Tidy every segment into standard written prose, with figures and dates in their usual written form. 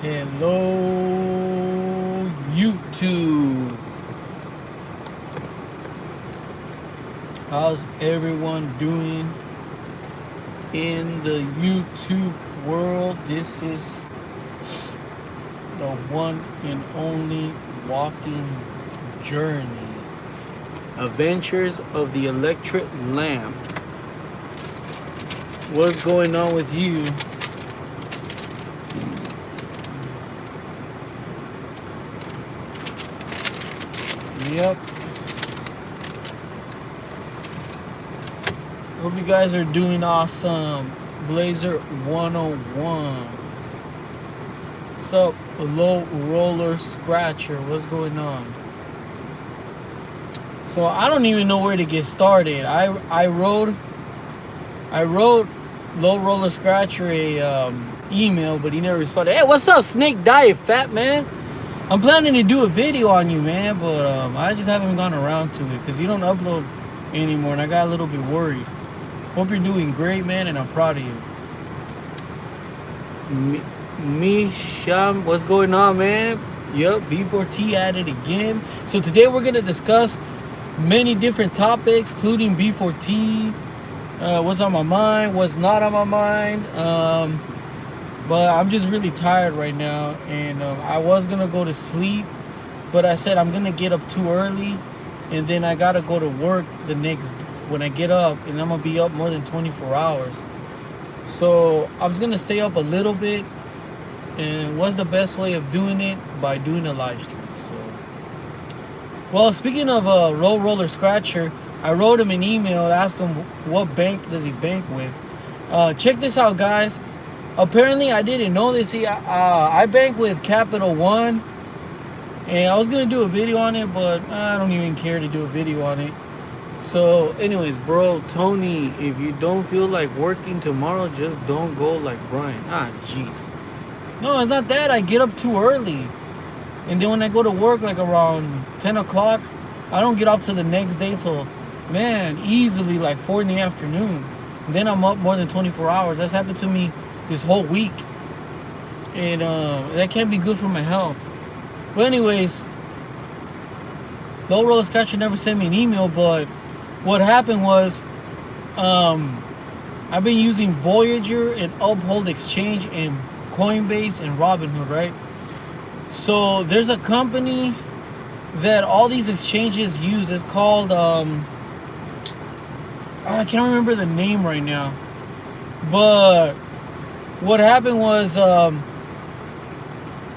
Hello, YouTube. How's everyone doing in the YouTube world? This is the one and only Walking Journey. Adventures of the Electric Lamp. What's going on with you? Yep. Hope you guys are doing awesome. Blazer 101. What's up, Low Roller Scratcher? What's going on? So I don't even know where to get started. I wrote Low Roller Scratcher a email, but he never responded. Hey, what's up, Snake Diet, fat man? I'm planning to do a video on you, man, but I just haven't gone around to it because you don't upload anymore, and I got a little bit worried. Hope you're doing great, man, and I'm proud of you. Misham, what's going on, man? Yup, B4T at it again. So today we're going to discuss many different topics, including B4T, what's on my mind, what's not on my mind. But I'm just really tired right now, and I was going to go to sleep, but I said I'm going to get up too early, and then I got to go to work the next when I get up, and I'm going to be up more than 24 hours. So I was going to stay up a little bit, and what's the best way of doing it? By doing a live stream. So, well, speaking of Low Roller Scratcher, I wrote him an email to ask him what bank does he bank with. Check this out, guys. Apparently, I didn't know this. See, I bank with Capital One, and I was going to do a video on it, but I don't even care to do a video on it. So, anyways, bro, Tony, if you don't feel like working tomorrow, just don't go like Brian. Jeez. No, it's not that. I get up too early. And then when I go to work, like around 10 o'clock, I don't get off till the next day till, man, easily like 4 in the afternoon. And then I'm up more than 24 hours. That's happened to me this whole week. And that can't be good for my health. But anyways, Low Roller Scratcher never sent me an email, but what happened was I've been using Voyager and Uphold Exchange and Coinbase and Robinhood, right? So there's a company that all these exchanges use. It's called I can't remember the name right now. But what happened was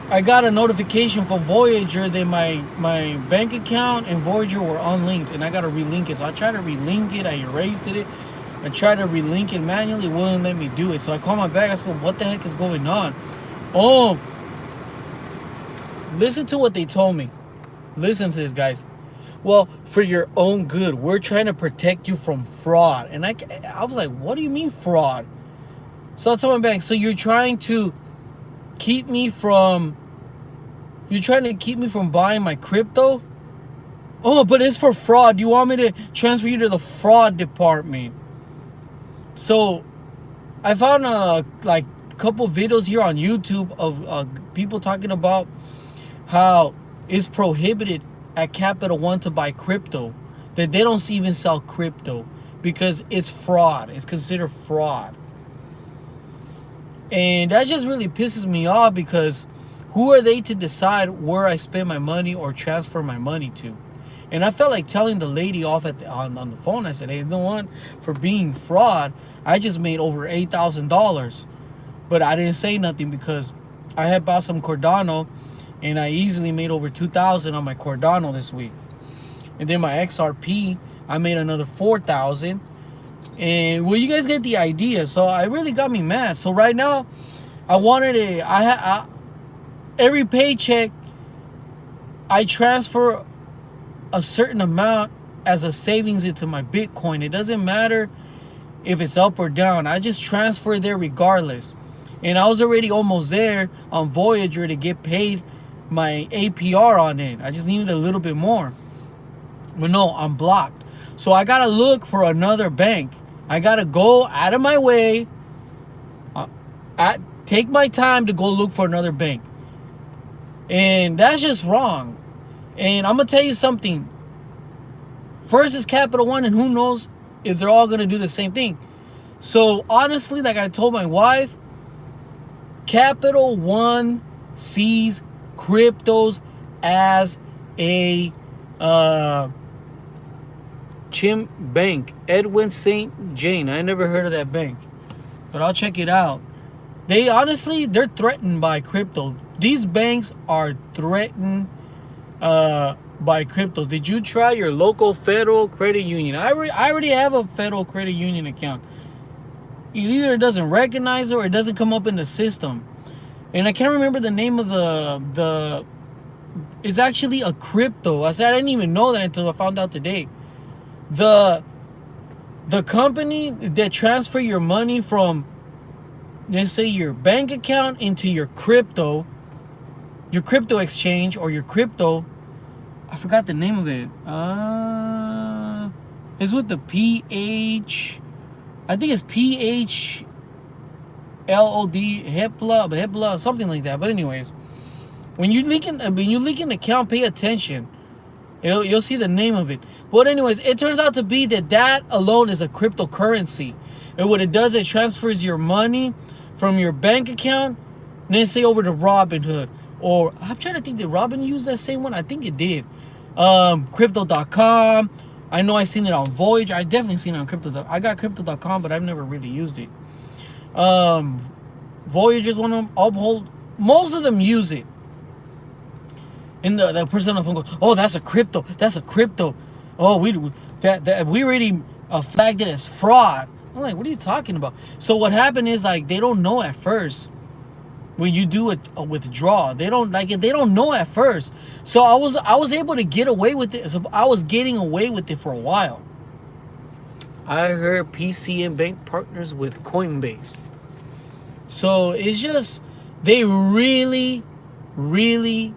I got a notification from Voyager that my bank account and Voyager were unlinked, and I got to relink it. So I tried to relink it. I erased it. I tried to relink it manually. It wouldn't let me do it. So I called my bank. I said, what the heck is going on? Oh, listen to what they told me. Listen to this, guys. Well, for your own good, we're trying to protect you from fraud. And I was like, what do you mean fraud? So I told my bank, so you're trying to keep me from buying my crypto? Oh, but it's for fraud. You want me to transfer you to the fraud department? So I found a couple videos here on YouTube of people talking about how it's prohibited at Capital One to buy crypto, that they don't even sell crypto because it's fraud. It's considered fraud. And that just really pisses me off, because who are they to decide where I spend my money or transfer my money to? And I felt like telling the lady off on the phone. I said, hey, you know what? For being fraud, I just made over $8,000. But I didn't say nothing because I had bought some Cardano, and I easily made over $2,000 on my Cardano this week. And then my XRP, I made another $4,000. And well, you guys get the idea. So it really got me mad. So right now, every paycheck, I transfer a certain amount as a savings into my Bitcoin. It doesn't matter if it's up or down. I just transfer there regardless. And I was already almost there on Voyager to get paid my APR on it. I just needed a little bit more. But no, I'm blocked. So I gotta look for another bank. I gotta go out of my way, take my time to go look for another bank. And that's just wrong. And I'm going to tell you something. First is Capital One, and who knows if they're all going to do the same thing. So, honestly, like I told my wife, Capital One sees cryptos as a Chim Bank. Edwin St. Jane. I never heard of that bank, but I'll check it out. They're threatened by crypto. These banks are threatened by cryptos. Did you try your local Federal Credit Union? I already have a Federal Credit Union account. Either it doesn't recognize it or it doesn't come up in the system. And I can't remember the name of the it's actually a crypto. I said I didn't even know that until I found out today. The company that transfer your money from, let's say, your bank account into your crypto exchange or your crypto, I forgot the name of it. It's with the PH. I think it's PHLOD, HIPLA, something like that. But anyways, when you link an account, pay attention. You'll see the name of it. But anyways, it turns out to be that alone is a cryptocurrency. And what it does, it transfers your money from your bank account, and then say over to Robinhood. Or I'm trying to think, did Robin use that same one? I think it did. Crypto.com. I know I seen it on Voyager. I definitely seen it on Crypto. I got Crypto.com, but I've never really used it. Voyager's one of them. Uphold. Most of them use it. And the person on the phone goes, "Oh, that's a crypto. That's a crypto. Oh, we already flagged it as fraud." I'm like, "What are you talking about?" So what happened is, like, they don't know at first. When you do a withdrawal, they don't know at first. So I was able to get away with it. So I was getting away with it for a while. I heard PCM Bank partners with Coinbase. So it's just, they really, really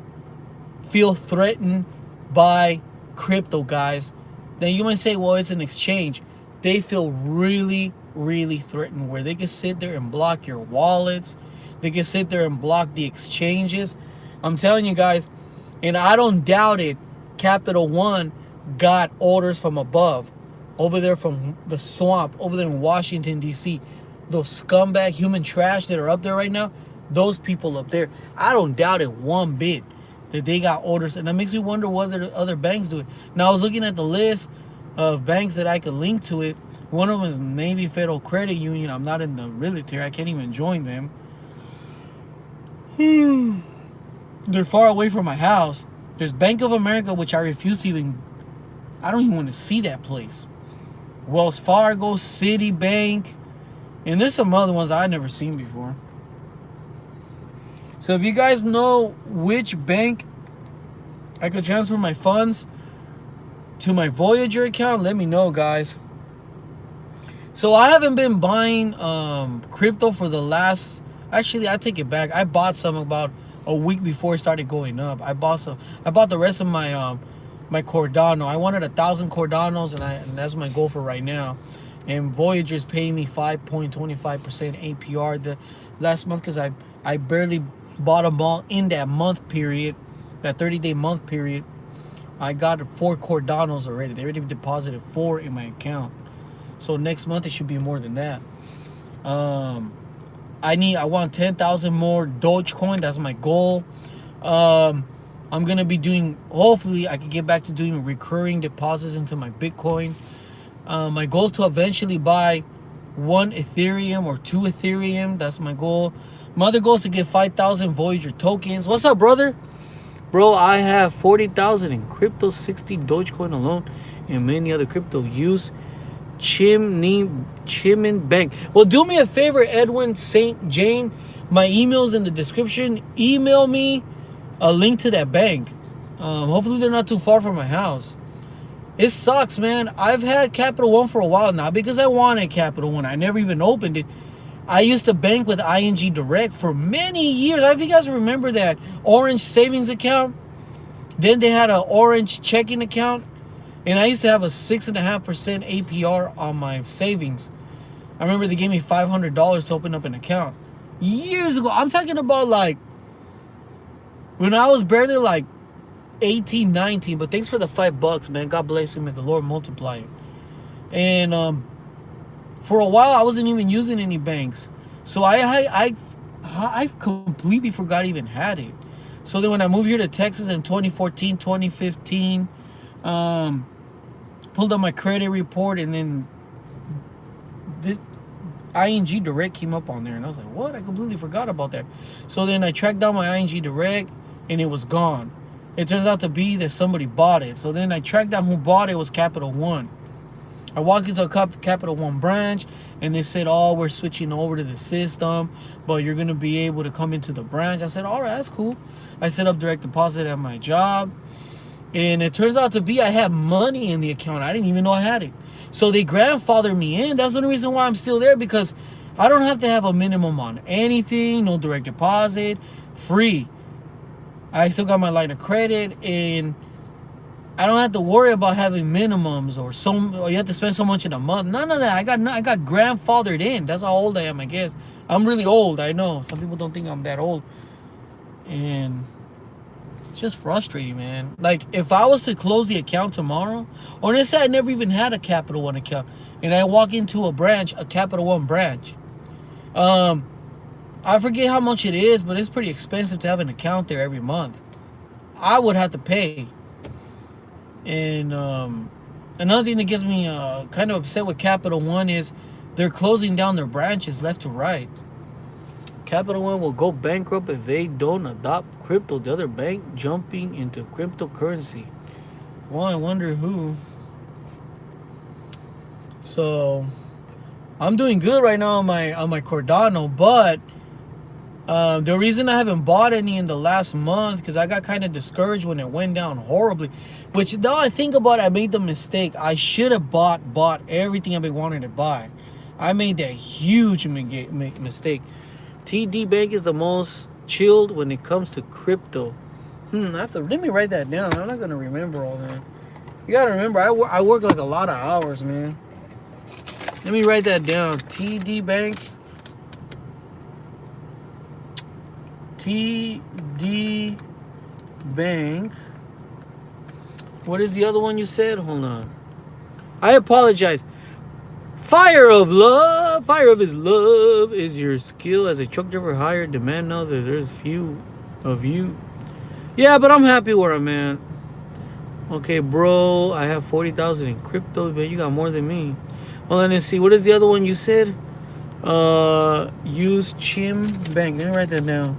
feel threatened by crypto, guys. Then you might say, well, it's an exchange. They feel really, really threatened, where they can sit there and block your wallets. They can sit there and block the exchanges. I'm telling you guys, and I don't doubt it, Capital One got orders from above, over there from the swamp, over there in Washington, D.C. Those scumbag human trash that are up there right now, those people up there, I don't doubt it one bit that they got orders. And that makes me wonder whether other banks do it. Now, I was looking at the list of banks that I could link to it. One of them is Navy Federal Credit Union. I'm not in the military. I can't even join them. They're far away from my house. There's Bank of America, which I refuse to even, I don't even want to see that place. Wells Fargo, Citibank, and there's some other ones I've never seen before. So if you guys know which bank I could transfer my funds to my Voyager account, let me know, guys. So I haven't been buying crypto for the last, actually, I take it back. I bought some about a week before it started going up. I bought the rest of my my Cardano. I wanted 1,000 Cardanos, and that's my goal for right now. And Voyager's paying me 5.25% APR the last month, because I barely bought them all in that month period, that 30-day month period. I got 4 Cardanos already. They already deposited 4 in my account. So next month it should be more than that. I want 10,000 more Dogecoin. That's my goal. I'm gonna be doing, hopefully I can get back to doing recurring deposits into my Bitcoin. My goal is to eventually buy 1 Ethereum or 2 Ethereum. That's my goal. My other goal is to get 5,000 Voyager tokens. What's up, brother? Bro, I have 40,000 in crypto, 60 Dogecoin alone, and many other crypto use Chimin Bank. Well, do me a favor, Edwin St. Jane. My email's in the description. Email me a link to that bank. Hopefully they're not too far from my house. It sucks, man. I've had Capital One for a while now because I wanted Capital One. I never even opened it. I used to bank with ING Direct for many years. I don't know if you guys remember that Orange savings account. Then they had an Orange checking account. And I used to have a 6.5% APR on my savings. I remember they gave me $500 to open up an account years ago. I'm talking about like when I was barely like 18, 19. But thanks for the $5, man. God bless him and the Lord multiply it. And for a while, I wasn't even using any banks, so I completely forgot I even had it. So then when I moved here to Texas in 2014, 2015, pulled up my credit report, and then this ING Direct came up on there, and I was like, what? I completely forgot about that. So then I tracked down my ING Direct, and it was gone. It turns out to be that somebody bought it. So then I tracked down who bought it. It was Capital One. I walked into a Capital One branch, and they said, oh, we're switching over to the system, but you're going to be able to come into the branch. I said, all right, that's cool. I set up direct deposit at my job, and it turns out to be I had money in the account. I didn't even know I had it. So they grandfathered me in. That's the only reason why I'm still there, because I don't have to have a minimum on anything, no direct deposit, free. I still got my line of credit, and I don't have to worry about having minimums or you have to spend so much in a month. None of that. I got grandfathered in. That's how old I am, I guess. I'm really old, I know. Some people don't think I'm that old. And it's just frustrating, man. Like, if I was to close the account tomorrow, or let's say I never even had a Capital One account, and I walk into a branch, a Capital One branch, I forget how much it is, but it's pretty expensive to have an account there every month. I would have to pay. And another thing that gets me kind of upset with Capital One is they're closing down their branches left to right. Capital One will go bankrupt if they don't adopt crypto. The other bank jumping into cryptocurrency. Well, I wonder who. So I'm doing good right now on my Cardano, but the reason I haven't bought any in the last month, because I got kind of discouraged when it went down horribly. Which, now I think about it, I made the mistake. I should have bought everything I've been wanting to buy. I made that huge mistake. TD Bank is the most chilled when it comes to crypto. Let me write that down. I'm not gonna remember all that. You gotta remember, I work like a lot of hours, man. Let me write that down. TD Bank. TD Bank. What is the other one you said? Hold on. I apologize. Fire of love. Fire of his love is your skill as a truck driver. Higher demand now that there's few of you. Yeah, but I'm happy where I'm at. Okay, bro. I have 40,000 in crypto, man. You got more than me. Well, let me see. What is the other one you said? Use Chim Bank. Let me write that down.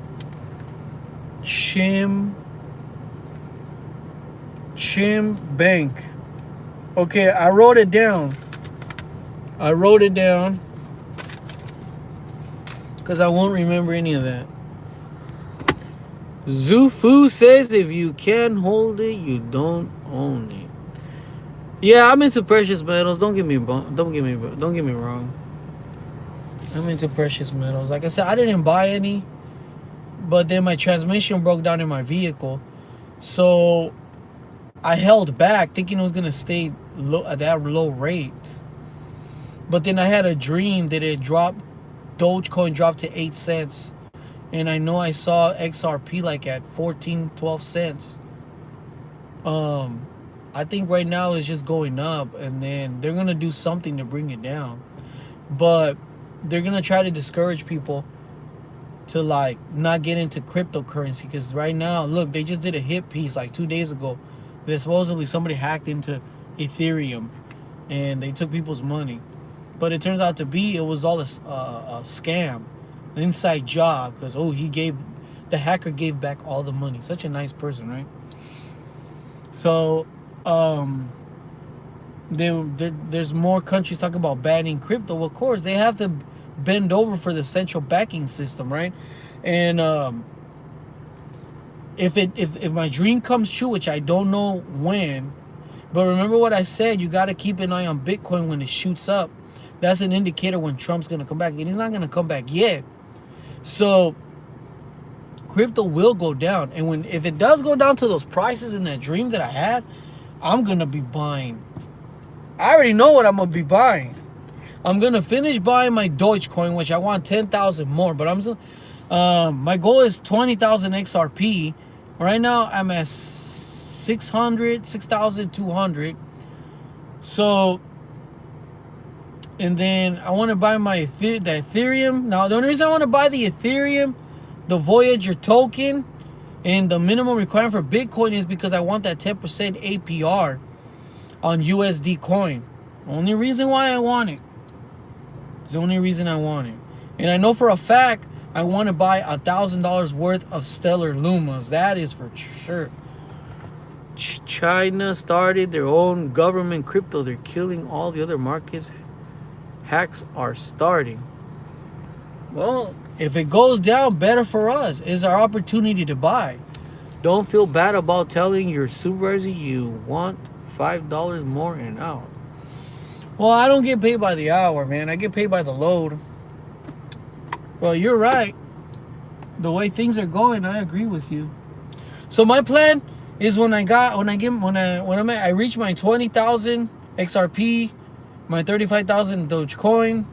Chim Bank. Okay, I wrote it down. Because I won't remember any of that. Zufu says if you can't hold it, you don't own it. Yeah, I'm into precious metals. Don't get me wrong. I'm into precious metals. Like I said, I didn't buy any, but then my transmission broke down in my vehicle, so I held back thinking it was gonna stay low at that low rate. But then I had a dream that Dogecoin dropped to 8 cents. And I know I saw XRP like at 14, 12 cents. I think right now it's just going up, and then they're going to do something to bring it down. But they're going to try to discourage people to like not get into cryptocurrency, because right now, look, they just did a hit piece like 2 days ago that supposedly somebody hacked into Ethereum and they took people's money. But it turns out to be it was all a scam, an inside job, because the hacker gave back all the money. Such a nice person, right? So there's more countries talking about banning crypto. Well, of course, they have to bend over for the central banking system, right? And if my dream comes true, which I don't know when, but remember what I said, you got to keep an eye on Bitcoin when it shoots up. That's an indicator when Trump's going to come back. And he's not going to come back yet. So crypto will go down. And if it does go down to those prices in that dream that I had, I'm going to be buying. I already know what I'm going to be buying. I'm going to finish buying my Dogecoin, which I want 10,000 more. But my goal is 20,000 XRP. Right now, I'm at 6,200. So, and then I want to buy the Ethereum. Now, the only reason I want to buy the Ethereum, the Voyager token, and the minimum requirement for Bitcoin is because I want that 10% APR on USD coin. Only reason why I want it. It's the only reason I want it. And I know for a fact I want to buy $1,000 worth of Stellar Lumas. That is for sure. China started their own government crypto. They're killing all the other markets. Hacks are starting. Well, if it goes down, better for us. It's our opportunity to buy. Don't feel bad about telling your supervisor you want $5 more an hour. Well, I don't get paid by the hour, man. I get paid by the load. Well, you're right. The way things are going, I agree with you. So my plan is when I reach my 20,000 XRP, my 35,000 Dogecoin,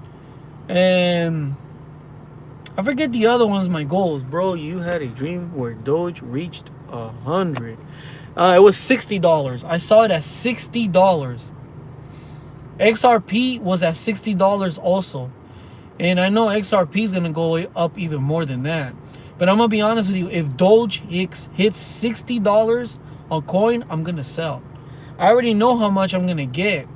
and I forget the other ones. My goals, bro. You had a dream where Doge reached 100. It was $60. I saw it at $60. XRP was at $60 also, and I know XRP is gonna go up even more than that. But I'm gonna be honest with you. If Doge hits $60 a coin, I'm gonna sell. I already know how much I'm gonna get.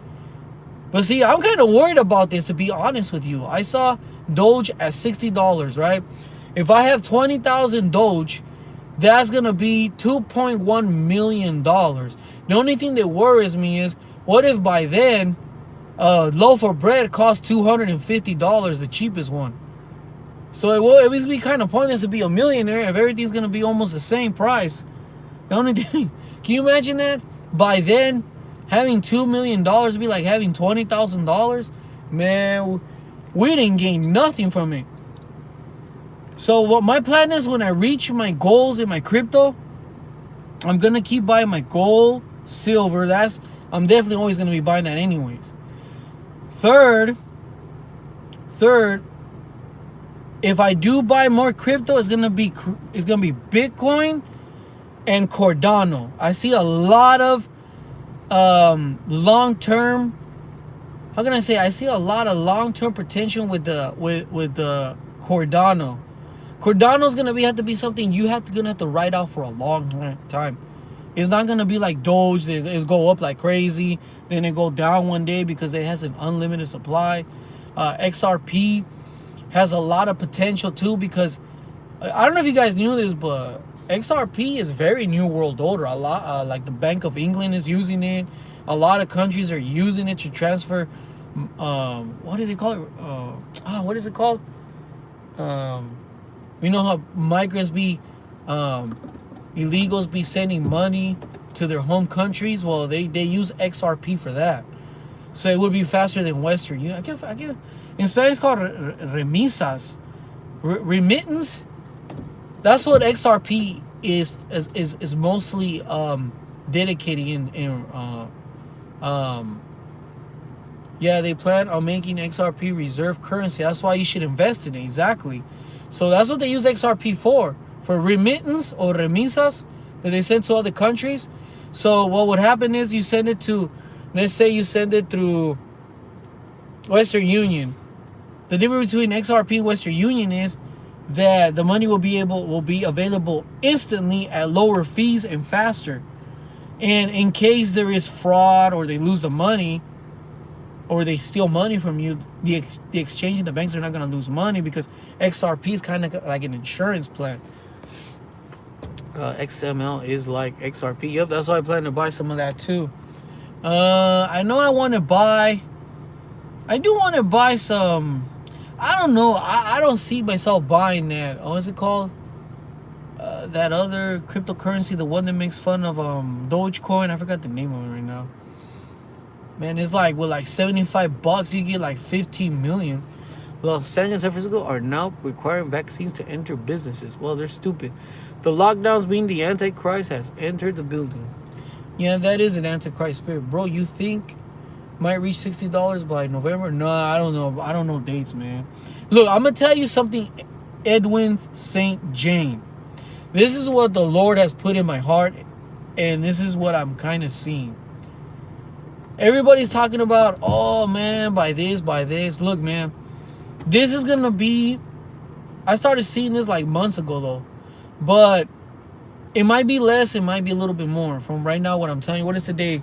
But see, I'm kind of worried about this, to be honest with you. I saw Doge at $60, right? If I have 20,000 Doge, that's gonna be $2.1 million. The only thing that worries me is, what if by then a loaf of bread costs $250, the cheapest one? So it will at least be kind of pointless to be a millionaire if everything's gonna be almost the same price. The only thing, can you imagine that? By then, having $2 million would be like having $20,000. Man, we didn't gain nothing from it. So what my plan is, when I reach my goals in my crypto, I'm gonna keep buying my gold, silver. I'm definitely always gonna be buying that anyways. Third, if I do buy more crypto, it's gonna be Bitcoin and Cardano. I see a lot of long-term. How can I say? I see a lot of long-term potential with the Cardano. Cardano's gonna have to be something gonna have to ride out for a long time. It's not gonna be like Doge. It's go up like crazy, then it go down one day because it has an unlimited supply. XRP has a lot of potential too, because I don't know if you guys knew this, but XRP is very new world order. A lot, like the Bank of England is using it. A lot of countries are using it to transfer. What do they call it? What is it called? You know how migrants illegals be sending money to their home countries? Well, they use XRP for that. So it would be faster than Western. I get. In Spanish, it's called remisas, remittance. That's what XRP is mostly dedicated in. Yeah, they plan on making XRP reserve currency. That's why you should invest in it. Exactly. So that's what they use XRP for remittance or remisas that they send to other countries. So what would happen is you send it to, let's say you send it through Western Union. The difference between XRP and Western Union is that the money will be available instantly at lower fees and faster. And in case there is fraud or they lose the money or they steal money from you, the exchange and the banks are not going to lose money, because XRP is kind of like an insurance plan. XML is like XRP. Yep, that's why I plan to buy some of that too. I know I do want to buy some. I don't know. I don't see myself buying that. What is it called? That other cryptocurrency, the one that makes fun of Dogecoin. I forgot the name of it right now. Man, it's like with like $75, you get like 15 million. Los Angeles and San Francisco are now requiring vaccines to enter businesses. Well, they're stupid. The lockdowns being the Antichrist has entered the building. Yeah, that is an Antichrist spirit. Bro, you think might reach $60 by November? No, I don't know. I don't know dates, man. Look, I'm going to tell you something, Edwin St. Jane. This is what the Lord has put in my heart, and this is what I'm kind of seeing. Everybody's talking about, oh man, by this, by this. Look, man, this is gonna be. I started seeing this like months ago though, but it might be less, it might be a little bit more from right now. What I'm telling you. What is today?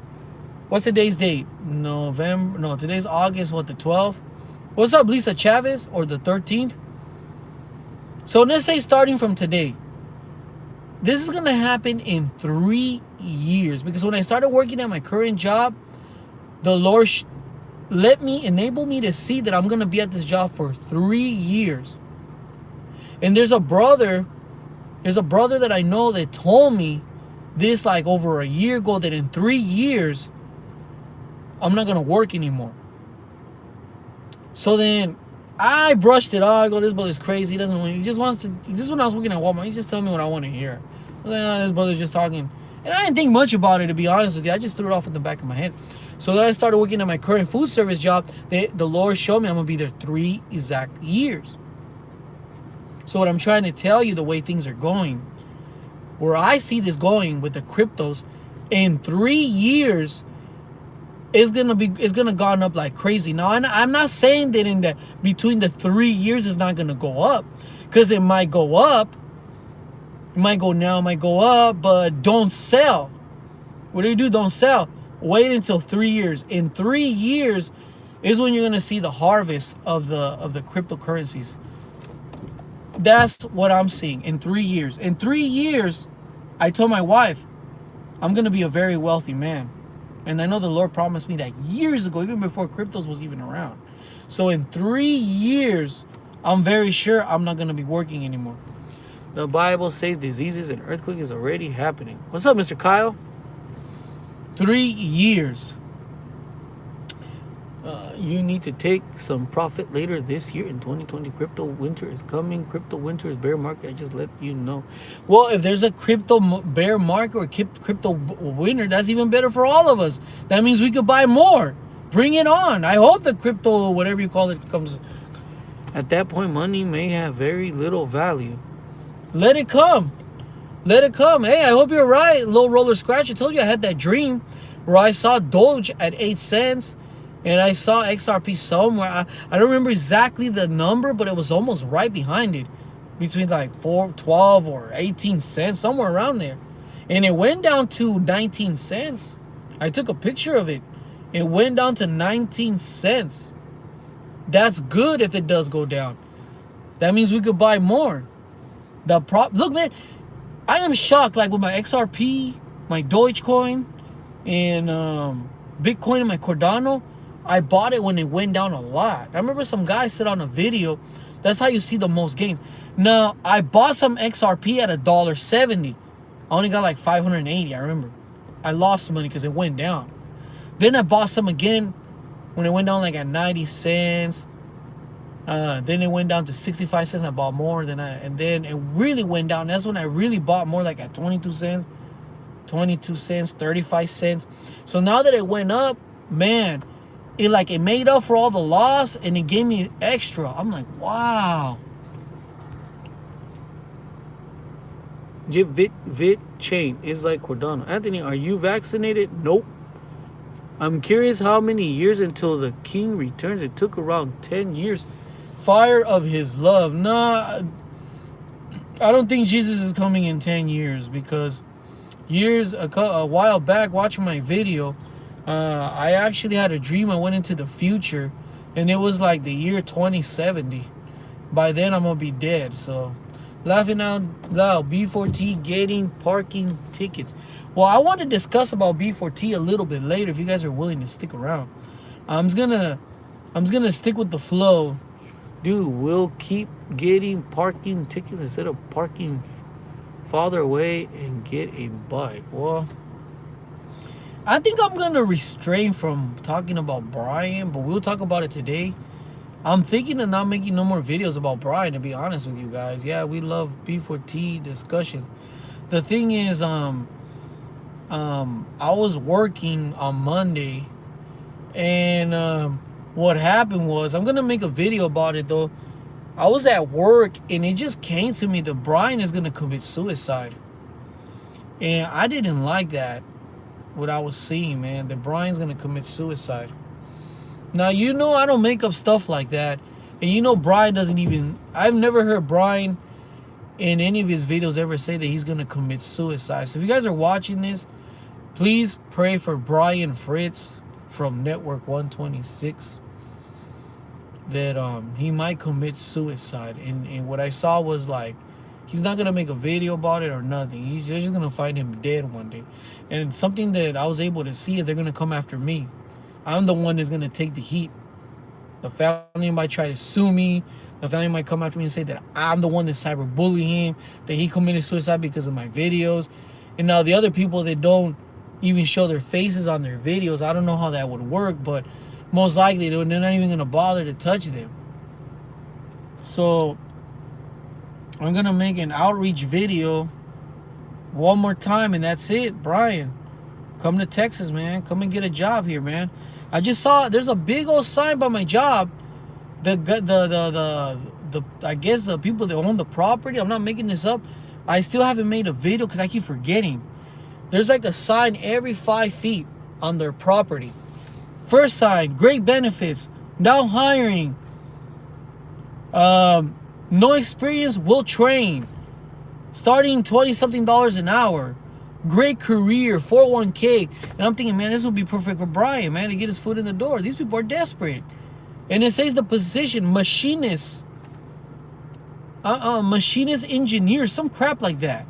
What's today's date? November. No, today's August. What, the 12th? What's up, Lisa Chavez? Or the 13th? So let's say starting from today, this is gonna happen in 3 years. Because when I started working at my current job, the Lord enable me to see that I'm gonna be at this job for 3 years. And there's a brother that I know that told me this like over a year ago, that in 3 years I'm not gonna work anymore. So then I brushed it off. I go, this brother's crazy. He doesn't want. He just wants to. This is when I was working at Walmart. He's just telling me what I want to hear. I was like, oh, this brother's just talking, and I didn't think much about it, to be honest with you. I just threw it off in the back of my head. So then I started working at my current food service job. The Lord showed me I'm gonna be there 3 exact years. So what I'm trying to tell you, the way things are going, where I see this going with the cryptos, in 3 years, it's gonna gone up like crazy. Now I'm not saying that between the 3 years it's not gonna go up, because it might go up, it might go down, it might go up, but don't sell. What do? Don't sell. Wait until 3 years. In 3 years is when you're gonna see the harvest of the cryptocurrencies. That's what I'm seeing in 3 years. In 3 years, I told my wife, I'm gonna be a very wealthy man. And I know the Lord promised me that years ago, even before cryptos was even around. So in 3 years, I'm very sure I'm not going to be working anymore. The Bible says diseases and earthquakes is already happening. What's up, Mr. Kyle? 3 years. You need to take some profit later this year in 2020. Crypto winter is coming. Crypto winter is bear market. I just let you know. Well, if there's a crypto bear market or crypto winter, that's even better for all of us. That means we could buy more. Bring it on. I hope the crypto, whatever you call it, comes. At that point, money may have very little value. Let it come. Let it come. Hey, I hope you're right. Low roller scratch. I told you I had that dream where I saw Doge at 8 cents. And I saw XRP somewhere. I don't remember exactly the number, but it was almost right behind it. Between like 12 or 18 cents, somewhere around there. And it went down to 19 cents. I took a picture of it. It went down to 19 cents. That's good if it does go down. That means we could buy more. Look, man, I am shocked. Like with my XRP, my Dogecoin, and Bitcoin and my Cardano, I bought it when it went down a lot. I remember some guy said on a video, that's how you see the most gains. Now, I bought some XRP at $1.70. I only got like 580, I remember. I lost some money because it went down. Then I bought some again when it went down like at 90 cents. Then it went down to 65 cents. I bought more. And then it really went down. That's when I really bought more, like at 22 cents, 35 cents. So now that it went up, man, it made up for all the loss, and it gave me extra. I'm like, wow. Vit chain is like Cardano. Anthony, are you vaccinated? Nope. I'm curious how many years until the king returns. It took around 10 years. Fire of his love. Nah, I don't think Jesus is coming in 10 years, because a while back, watching my video, I actually had a dream. I went into the future, and it was like the year 2070. By then, I'm gonna be dead. So, laughing out loud. B4T getting parking tickets. Well, I want to discuss about B4T a little bit later if you guys are willing to stick around. I'm just gonna stick with the flow. Dude, we'll keep getting parking tickets instead of parking farther away and get a bike. Well, I think I'm going to refrain from talking about Brian, but we'll talk about it today. I'm thinking of not making no more videos about Brian, to be honest with you guys. Yeah, we love B4T discussions. The thing is, I was working on Monday, and what happened was, I'm going to make a video about it, though. I was at work and it just came to me that Brian is gonna commit suicide. And I didn't like that, what I was seeing, man. That Brian's gonna commit suicide. Now, you know I don't make up stuff like that. And you know Brian doesn't even... I've never heard Brian in any of his videos ever say that he's gonna commit suicide. So if you guys are watching this, please pray for Brian Fritz from Network 126 that he might commit suicide. And what I saw was like, he's not gonna make a video about it or nothing. They're just gonna find him dead one day. And something that I was able to see is they're gonna come after me. I'm the one that's gonna take the heat. The family might try to sue me. The family might come after me and say that I'm the one that's cyberbullying him, that he committed suicide because of my videos. And now the other people that don't even show their faces on their videos, I don't know how that would work, but most likely they're not even gonna bother to touch them. So I'm gonna make an outreach video one more time, and that's it. Brian, come to Texas, man. Come and get a job here, man. I just saw there's a big old sign by my job. The I guess the people that own the property, I'm not making this up. I still haven't made a video because I keep forgetting. There's like a sign every 5 feet on their property. First sign, great benefits, now hiring. No experience, will train. Starting $20-something an hour. Great career, 401k. And I'm thinking, man, this would be perfect for Brian, man, to get his foot in the door. These people are desperate. And it says the position, machinist. Machinist engineer, some crap like that.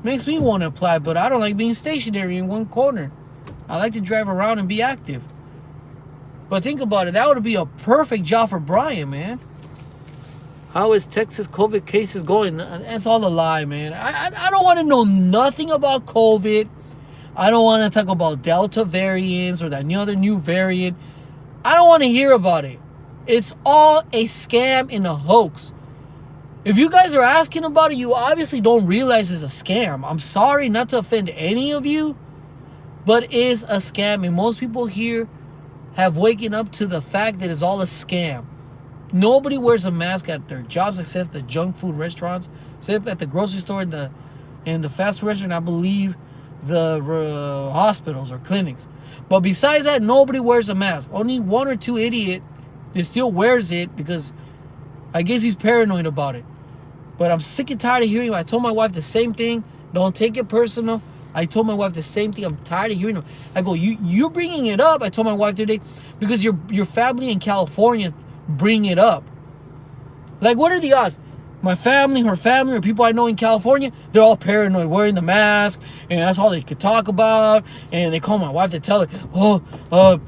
Makes me want to apply, but I don't like being stationary in one corner. I like to drive around and be active. But think about it, that would be a perfect job for Brian, man. How is Texas COVID cases going? That's all a lie, man. I don't want to know nothing about COVID. I don't want to talk about Delta variants or that other new variant. I don't want to hear about it. It's all a scam and a hoax. If you guys are asking about it, you obviously don't realize it's a scam. I'm sorry not to offend any of you, but it's a scam. And most people here have waken up to the fact that it's all a scam. Nobody wears a mask at their jobs except the junk food restaurants, except at the grocery store and the fast food restaurant, I believe the hospitals or clinics. But besides that, nobody wears a mask. Only one or two idiot that still wears it because I guess he's paranoid about it. But I'm sick and tired of hearing it. I told my wife the same thing. Don't take it personal. I told my wife the same thing. I'm tired of hearing it. I go, you're bringing it up. I told my wife today because your family in California bring it up. Like, what are the odds? My family, her family, or people I know in California, they're all paranoid, wearing the mask, and that's all they could talk about. And they call my wife to tell her,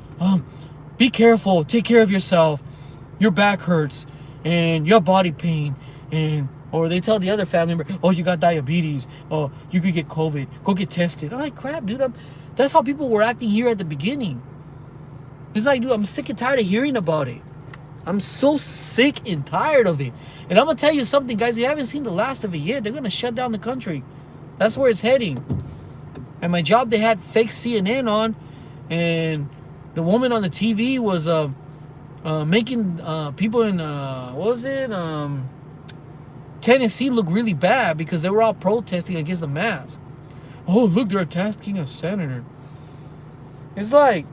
be careful, take care of yourself. Your back hurts, and you have body pain, or they tell the other family member, oh, you got diabetes, oh, you could get COVID, go get tested. I'm like, crap, dude. That's how people were acting here at the beginning. It's like, dude, I'm sick and tired of hearing about it. I'm so sick and tired of it. And I'm going to tell you something, guys. You haven't seen the last of it yet. They're going to shut down the country. That's where it's heading. And my job, they had fake CNN on. And the woman on the TV was making people in, Tennessee look really bad because they were all protesting against the mask. Oh, look, they're attacking a senator. It's like...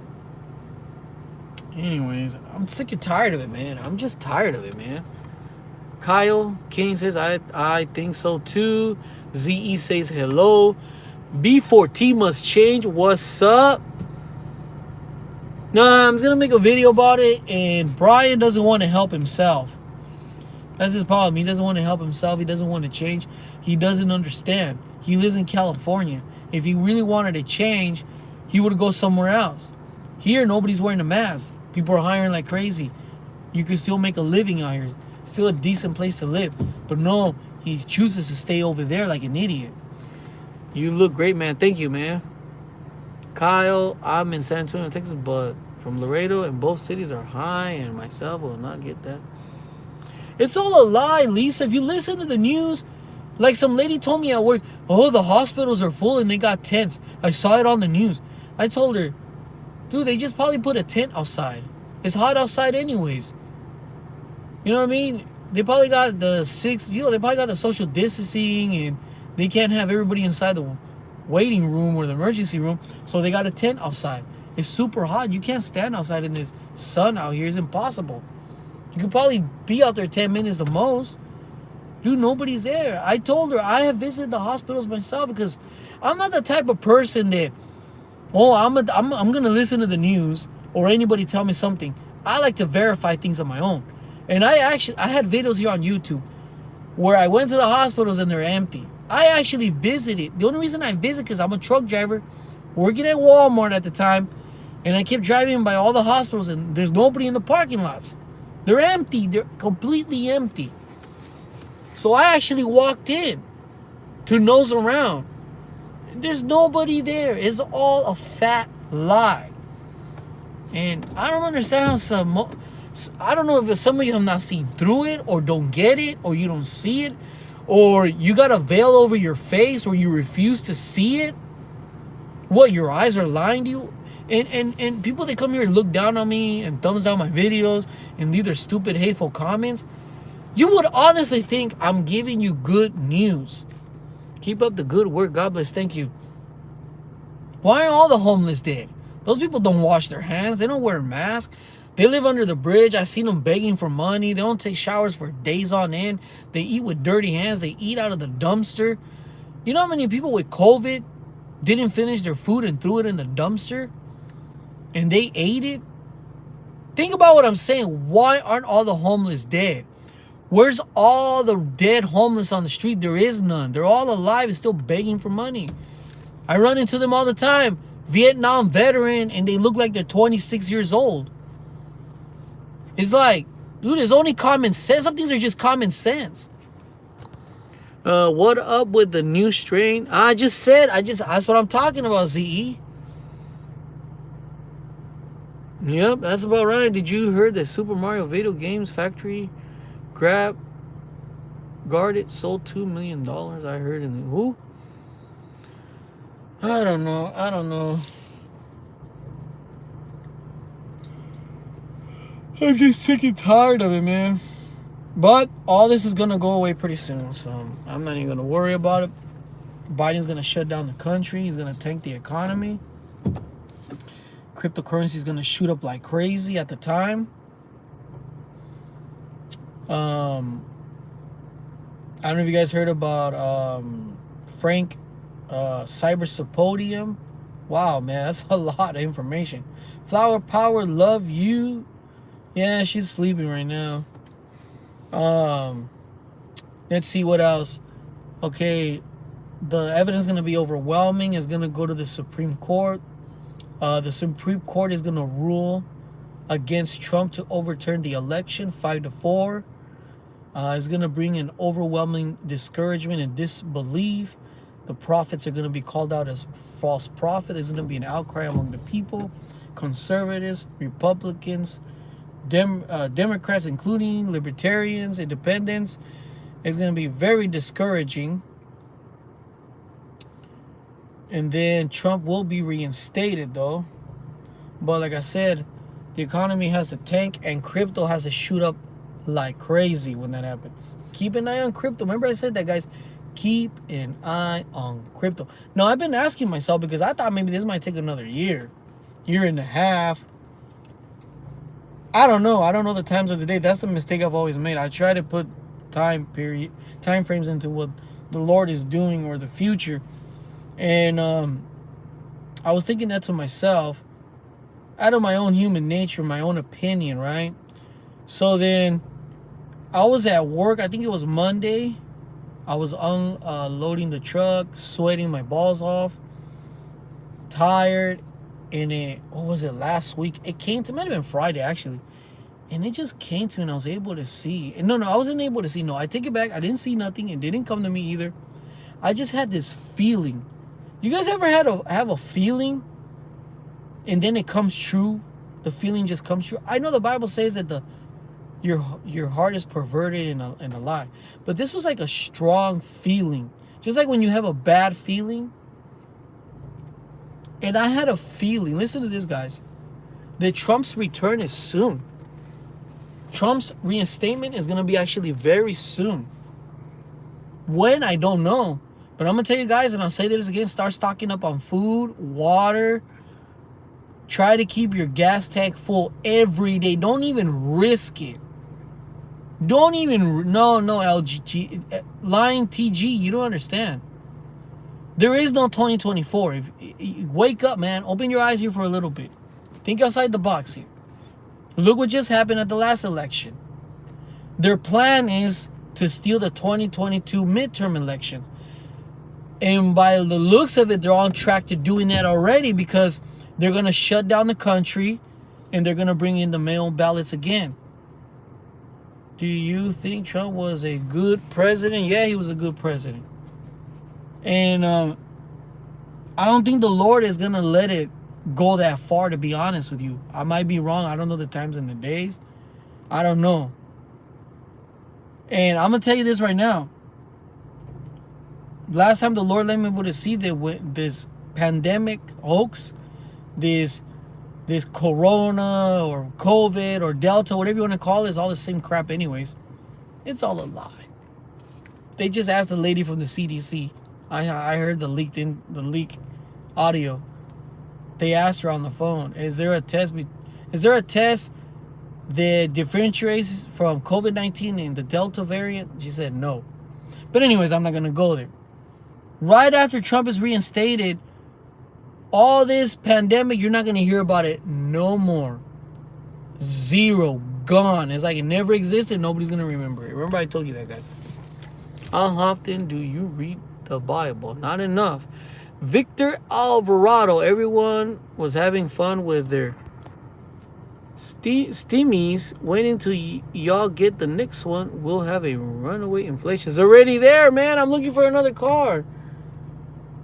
Anyways, I'm sick and tired of it, man. I'm just tired of it, man. Kyle King says, I think so too. ZE says, hello. B4T must change. What's up? No, I'm going to make a video about it. And Brian doesn't want to help himself. That's his problem. He doesn't want to help himself. He doesn't want to change. He doesn't understand. He lives in California. If he really wanted to change, he would go somewhere else. Here, nobody's wearing a mask. People are hiring like crazy. You can still make a living out here. Still a decent place to live. But no, he chooses to stay over there like an idiot. You look great, man. Thank you, man. Kyle, I'm in San Antonio, Texas, but from Laredo, and both cities are high, and myself will not get that. It's all a lie, Lisa. If you listen to the news, like some lady told me at work, oh, the hospitals are full and they got tents. I saw it on the news. I told her, dude, they just probably put a tent outside. It's hot outside anyways. You know what I mean? they probably got the they probably got the social distancing, and they can't have everybody inside the waiting room or the emergency room, so they got a tent outside. It's super hot. You can't stand outside in this sun out here. It's impossible. You could probably be out there 10 minutes the most. Dude, nobody's there. I told her I have visited the hospitals myself because I'm not the type of person that, oh, I'm gonna listen to the news or anybody tell me something. I like to verify things on my own. And I had videos here on YouTube where I went to the hospitals and they're empty. I actually visited. The only reason I visit because I'm a truck driver working at Walmart at the time, and I kept driving by all the hospitals and there's nobody in the parking lots. They're empty. They're completely empty. So I actually walked in to nose around. There's nobody there. It's all a fat lie. And I don't understand how I don't know if some of you have not seen through it or don't get it or you don't see it or you got a veil over your face or you refuse to see it. What, your eyes are lying to you? And people that come here and look down on me and thumbs down my videos and leave their stupid, hateful comments, you would honestly think I'm giving you good news. Keep up the good work. God bless. Thank you. Why are all the homeless dead? Those people don't wash their hands. They don't wear masks. They live under the bridge. I've seen them begging for money. They don't take showers for days on end. They eat with dirty hands. They eat out of the dumpster. You know how many people with COVID didn't finish their food and threw it in the dumpster? And they ate it? Think about what I'm saying. Why aren't all the homeless dead? Where's all the dead homeless on the street? There is none. They're all alive and still begging for money. I run into them all the time. Vietnam veteran, and they look like they're 26 years old. It's like, dude, it's only common sense. Some things are just common sense. What up with the new strain? That's what I'm talking about, ZE. Yep, that's about right. Did you hear that Super Mario video games factory guarded sold $2 million? I heard in the who? I don't know. I'm just sick and tired of it, man. But all this is gonna go away pretty soon, so I'm not even gonna worry about it. Biden's gonna shut down the country. He's gonna tank the economy. Cryptocurrency is gonna shoot up like crazy at the time. I don't know if you guys heard about Frank Cybersapodium. Wow, man, that's a lot of information. Flower Power, love you. Yeah, she's sleeping right now. Let's see what else. Okay, the evidence is going to be overwhelming. It's going to go to the Supreme Court. The Supreme Court is going to rule against Trump to overturn the election 5-4. It's going to bring an overwhelming discouragement and disbelief. The prophets are going to be called out as false prophets. There's going to be an outcry among the people, conservatives, Republicans, Democrats, including libertarians, independents. It's going to be very discouraging. And then Trump will be reinstated, though. But like I said, the economy has to tank and crypto has to shoot up like crazy when that happens. Keep an eye on crypto. Remember I said that, guys. Keep an eye on crypto. Now, I've been asking myself because I thought maybe this might take another year and a half. I don't know. I don't know the times of the day. That's the mistake I've always made. I try to put time frames into what the Lord is doing or the future. And I was thinking that to myself out of my own human nature, my own opinion, right? So then I was at work. I think it was Monday. I was unloading the truck, sweating my balls off, tired. And what was it, last week? It might have been Friday, actually. And it just came to me and I was able to see. And no, I wasn't able to see. No, I take it back. I didn't see nothing. It didn't come to me either. I just had this feeling. You guys ever have a feeling and then it comes true? The feeling just comes true. I know the Bible says that your heart is perverted in a lie. But this was like a strong feeling. Just like when you have a bad feeling. And I had a feeling, listen to this, guys, that Trump's return is soon. Trump's reinstatement is going to be actually very soon. When, I don't know. But I'm going to tell you guys, and I'll say this again, start stocking up on food, water. Try to keep your gas tank full every day. Don't even risk it. Don't even, no, LG, Line TG, you don't understand. There is no 2024. Wake up, man. Open your eyes here for a little bit. Think outside the box here. Look what just happened at the last election. Their plan is to steal the 2022 midterm elections. And by the looks of it, they're on track to doing that already, because they're going to shut down the country and they're going to bring in the mail ballots again. Do you think Trump was a good president? Yeah, he was a good president. And I don't think the Lord is going to let it go that far, to be honest with you. I might be wrong. I don't know the times and the days. I don't know. And I'm going to tell you this right now. Last time the Lord let me able to see that this pandemic hoax, this corona or COVID or Delta, whatever you want to call it, is all the same crap anyways. It's all a lie. They just asked the lady from the CDC. I heard the leak audio. They asked her on the phone, is there a test that differentiates from COVID-19 and the Delta variant? She said no. But anyways, I'm not going to go there. Right after Trump is reinstated, all this pandemic, you're not going to hear about it no more. Zero. Gone. It's like it never existed. Nobody's going to remember it. Remember I told you that, guys. How often do you read the Bible? Not enough. Victor Alvarado. Everyone was having fun with their steamies. Waiting till y'all get the next one. We'll have a runaway inflation. It's already there, man. I'm looking for another car.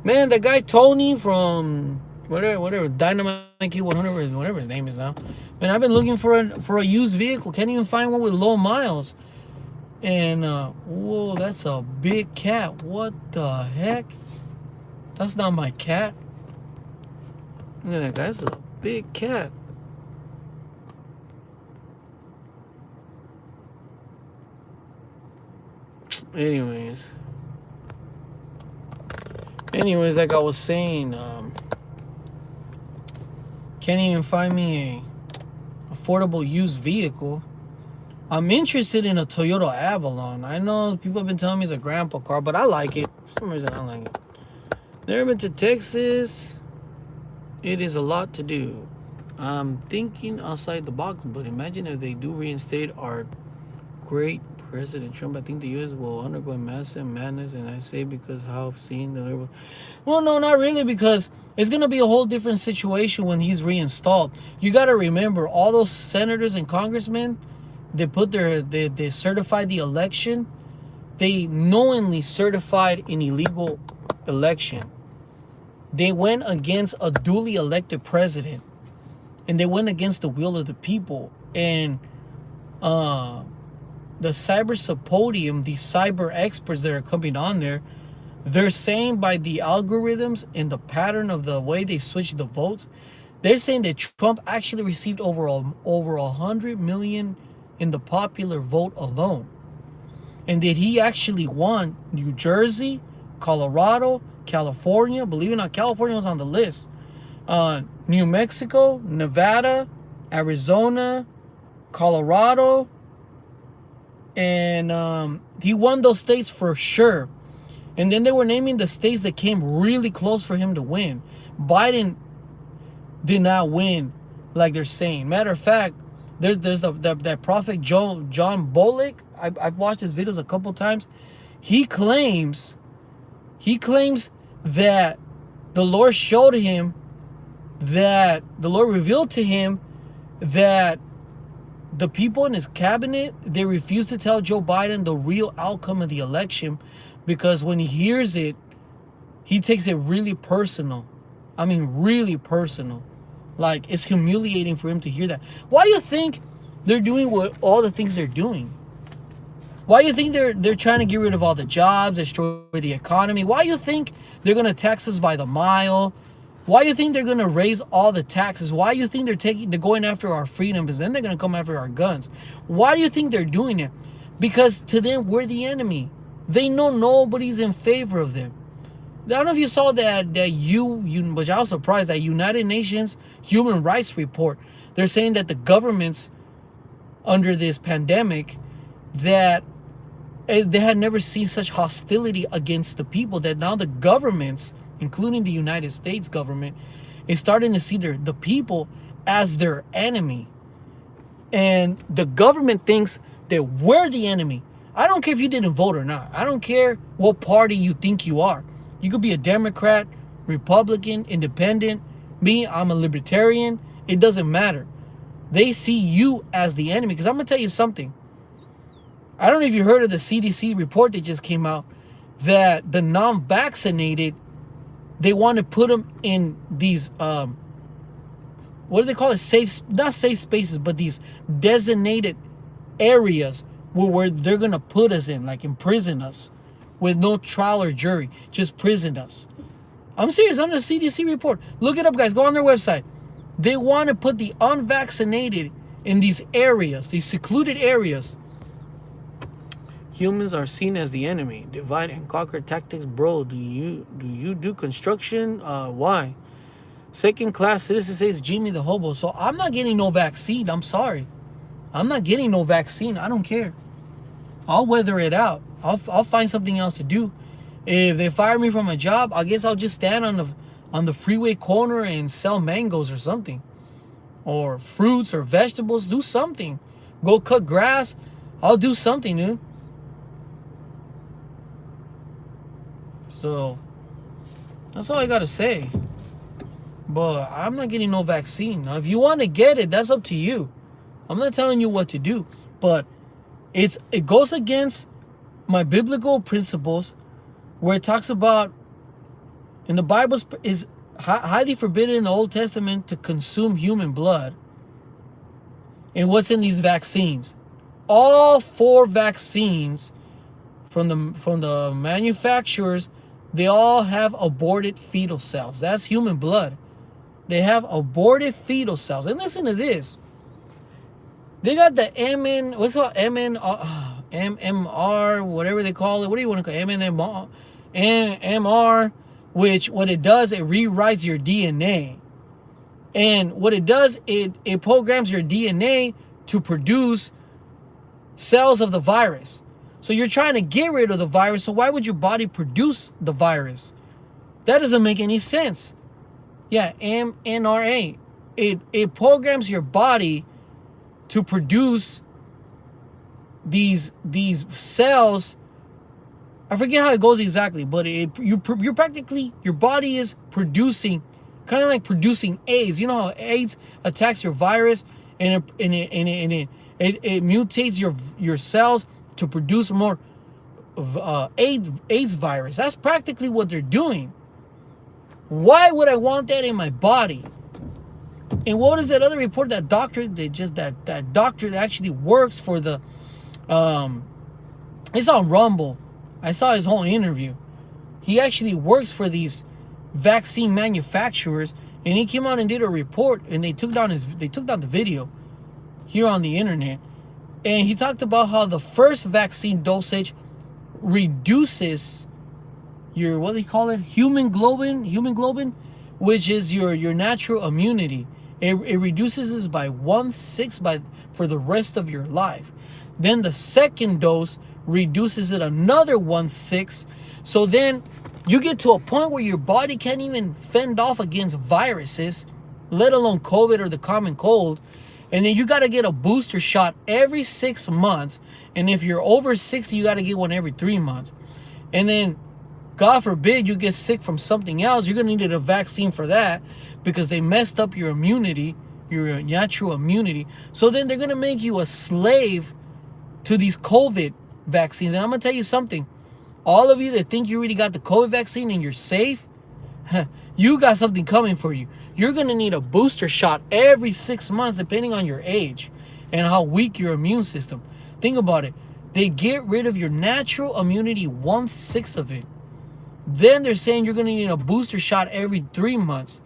Man, the guy Tony from whatever Dynamite Q100, whatever his name is now. Man, I've been looking for a used vehicle. Can't even find one with low miles. And whoa, that's a big cat. What the heck? That's not my cat. Look at that guy. That's a big cat. Anyways, like I was saying, can't even find me a affordable used vehicle. I'm interested in a Toyota Avalon. I know people have been telling me it's a grandpa car, but I like it. For some reason, I like it. Never been to Texas. It is a lot to do. I'm thinking outside the box, but imagine if they do reinstate our great President Trump. I think the U.S. will undergo a massive madness, and I say because how I've seen the... Well, no, not really, because it's going to be a whole different situation when he's reinstalled. You got to remember, all those senators and congressmen, they certified the election. They knowingly certified an illegal election. They went against a duly elected president, and they went against the will of the people. And the cyber symposium, these cyber experts that are coming on there, they're saying by the algorithms and the pattern of the way they switch the votes, they're saying that Trump actually received over 100 million in the popular vote alone, and that he actually won New Jersey, Colorado, California. Believe it or not, California was on the list. New Mexico, Nevada, Arizona, Colorado, and he won those states for sure. And then they were naming the states that came really close for him to win. Biden did not win like they're saying. Matter of fact, there's that prophet John Bullock. I've watched his videos a couple times. He claims that the Lord showed him, that the Lord revealed to him that the people in his cabinet, they refuse to tell Joe Biden the real outcome of the election, because when he hears it, he takes it really personal. I mean, really personal. Like, it's humiliating for him to hear that. Why do you think they're doing all the things they're doing? Why do you think they're trying to get rid of all the jobs, destroy the economy? Why do you think they're going to tax us by the mile? Why do you think they're going to raise all the taxes? Why do you think they're going after our freedoms? Then they're going to come after our guns. Why do you think they're doing it? Because to them, we're the enemy. They know nobody's in favor of them. I don't know if you saw that which I was surprised, that United Nations Human Rights Report. They're saying that the governments under this pandemic, that they had never seen such hostility against the people, that now the governments, including the United States government, is starting to see the people as their enemy. And the government thinks that we're the enemy. I don't care if you didn't vote or not. I don't care what party you think you are. You could be a Democrat, Republican, Independent. Me, I'm a Libertarian. It doesn't matter. They see you as the enemy. Because I'm going to tell you something. I don't know if you heard of the CDC report that just came out, that the non-vaccinated, they want to put them in these, what do they call it? Not safe spaces, but these designated areas where they're going to put us in, like imprison us with no trial or jury, just prison us. I'm serious, on the CDC report. Look it up, guys. Go on their website. They want to put the unvaccinated in these areas, these secluded areas. Humans are seen as the enemy. Divide and conquer tactics, bro. Do you do construction? Why? Second class citizen says Jimmy the hobo. So I'm not getting no vaccine. I'm sorry. I'm not getting no vaccine. I don't care. I'll weather it out. I'll find something else to do. If they fire me from a job, I guess I'll just stand on the freeway corner and sell mangoes or something, or fruits or vegetables. Do something. Go cut grass. I'll do something, dude. So that's all I gotta say. But I'm not getting no vaccine. Now, if you want to get it, that's up to you. I'm not telling you what to do. But it goes against my biblical principles, where it talks about, in the Bible, is highly forbidden in the Old Testament to consume human blood. And what's in these vaccines? All 4 vaccines from the manufacturers, they all have aborted fetal cells. That's human blood. They have aborted fetal cells. And listen to this. They got the MMR, whatever they call it. What do you want to call it? MMR, which what it does, it rewrites your DNA. And what it does, it programs your DNA to produce cells of the virus. So you're trying to get rid of the virus. So why would your body produce the virus? That doesn't make any sense. Yeah, mRNA. It programs your body to produce these cells. I forget how it goes exactly, but you're practically, your body is producing, kind of like producing AIDS. You know how AIDS attacks your virus and it mutates your cells to produce more AIDS virus. That's practically what they're doing. Why would I want that in my body? And what is that other report? That doctor, that doctor that actually works for the, it's on Rumble. I saw his whole interview. He actually works for these vaccine manufacturers, and he came out and did a report, and they took down the video here on the internet. And he talked about how the first vaccine dosage reduces your, what do they call it? Human globin, which is your natural immunity. It reduces this by 1/6 for the rest of your life. Then the second dose reduces it another 1/6. So then you get to a point where your body can't even fend off against viruses, let alone COVID or the common cold. And then you got to get a booster shot every 6 months. And if you're over 60, you got to get one every 3 months. And then, God forbid, you get sick from something else, you're going to need a vaccine for that, because they messed up your immunity, your natural immunity. So then they're going to make you a slave to these COVID vaccines. And I'm going to tell you something. All of you that think you already got the COVID vaccine and you're safe, you got something coming for you. You're going to need a booster shot every 6 months, depending on your age and how weak your immune system. Think about it. They get rid of your natural immunity, 1/6 of it. Then they're saying you're going to need a booster shot every 3 months.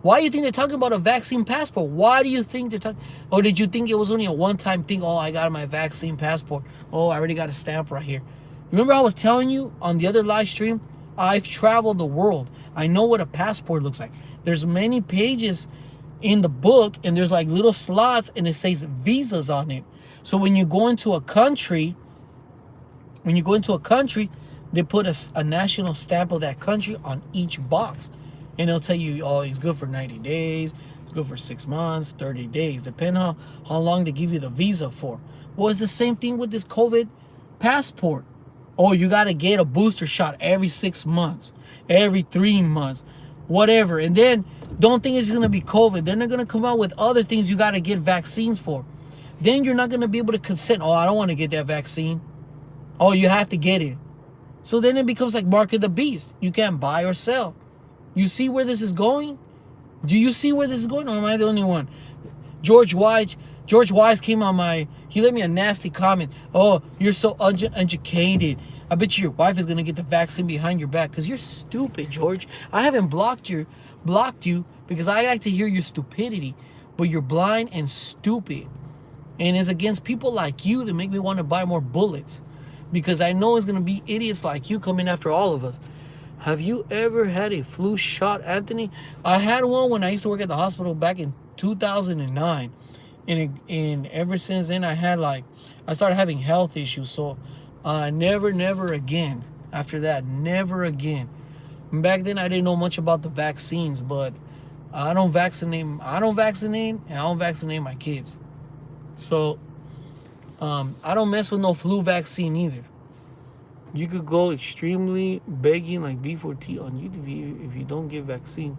Why do you think they're talking about a vaccine passport? Why do you think they're talking? Or did you think it was only a one-time thing? Oh, I got my vaccine passport. Oh, I already got a stamp right here. Remember I was telling you on the other live stream? I've traveled the world. I know what a passport looks like. There's many pages in the book, and there's like little slots, and it says visas on it. So when you go into a country, they put a national stamp of that country on each box. And it'll tell you, oh, it's good for 90 days, it's good for 6 months, 30 days, depending on how long they give you the visa for. Well, it's the same thing with this COVID passport. Oh, you got to get a booster shot every 6 months, every 3 months, whatever. And then don't think it's going to be COVID. Then they're going to come out with other things you got to get vaccines for. Then you're not going to be able to consent. Oh, I don't want to get that vaccine. Oh, you have to get it. So then it becomes like Mark of the Beast. You can't buy or sell. You see where this is going? Do you see where this is going? Or am I the only one? George Wise came on he let me a nasty comment. Oh, you're so uneducated. I bet your wife is going to get the vaccine behind your back. Because you're stupid, George. I haven't blocked you because I like to hear your stupidity. But you're blind and stupid. And it's against people like you that make me want to buy more bullets. Because I know it's going to be idiots like you coming after all of us. Have you ever had a flu shot, Anthony? I had one when I used to work at the hospital back in 2009. And ever since then, I started having health issues. So never again. After that, never again. Back then, I didn't know much about the vaccines. But I don't vaccinate, and I don't vaccinate my kids. So I don't mess with no flu vaccine either. You could go extremely begging like B4T on YouTube if you don't get vaccine.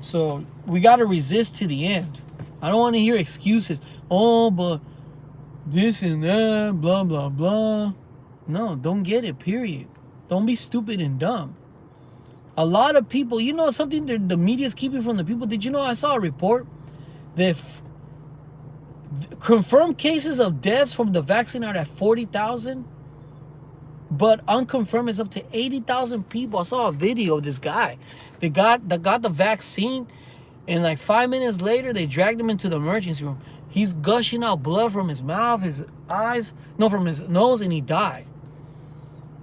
So we got to resist to the end. I don't want to hear excuses. Oh, but this and that, blah, blah, blah. No, don't get it, period. Don't be stupid and dumb. A lot of people, you know something the media's keeping from the people? Did you know I saw a report that confirmed cases of deaths from the vaccine are at 40,000, but unconfirmed is up to 80,000 people. I saw a video of this guy that got the vaccine, and like 5 minutes later they dragged him into the emergency room. He's gushing out blood from his mouth, his eyes, no, from his nose, and he died.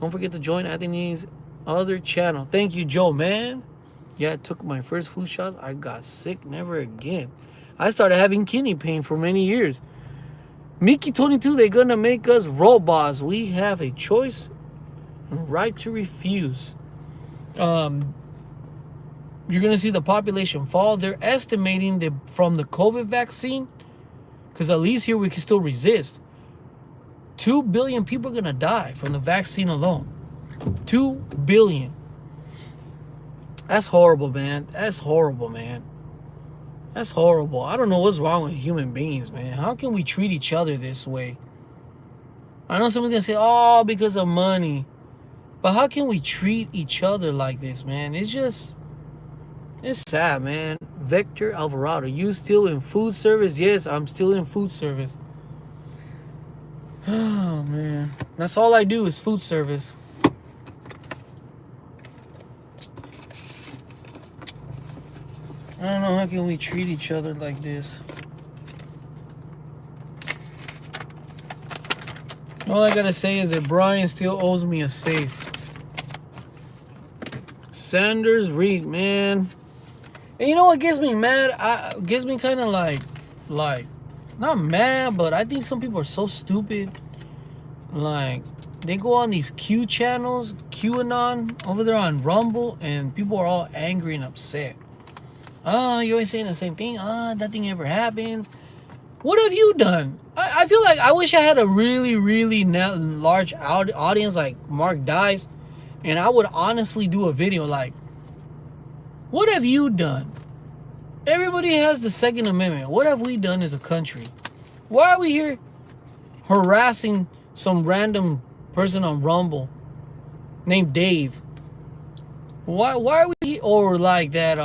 Don't forget to join Anthony's other channel. Thank you, Joe, man. Yeah, I took my first flu shot. I got sick, never again. I started having kidney pain for many years. Mickey22, they're going to make us robots. We have a choice and right to refuse. You're going to see the population fall. They're estimating that from the COVID vaccine, because at least here we can still resist, 2 billion people are going to die from the vaccine alone. 2 billion. That's horrible, man. That's horrible, man. That's horrible. I don't know what's wrong with human beings, man. How can we treat each other this way? I know someone's going to say, oh, because of money. But how can we treat each other like this, man? It's sad, man. Vector Alvarado, you still in food service? Yes, I'm still in food service. Oh, man. That's all I do is food service. I don't know, how can we treat each other like this? All I gotta say is that Brian still owes me a safe. Sanders Reed, man. And you know what gets me mad? Gets me kind of like, not mad, but I think some people are so stupid. Like, they go on these Q channels, QAnon, over there on Rumble, and people are all angry and upset. Oh, you're always saying the same thing. Nothing ever happens. What have you done? I feel like I wish I had a really, really large audience like Mark Dice, and I would honestly do a video like, what have you done? Everybody has the Second Amendment. What have we done as a country? Why are we here harassing some random person on Rumble named Dave? Why are we, or like that,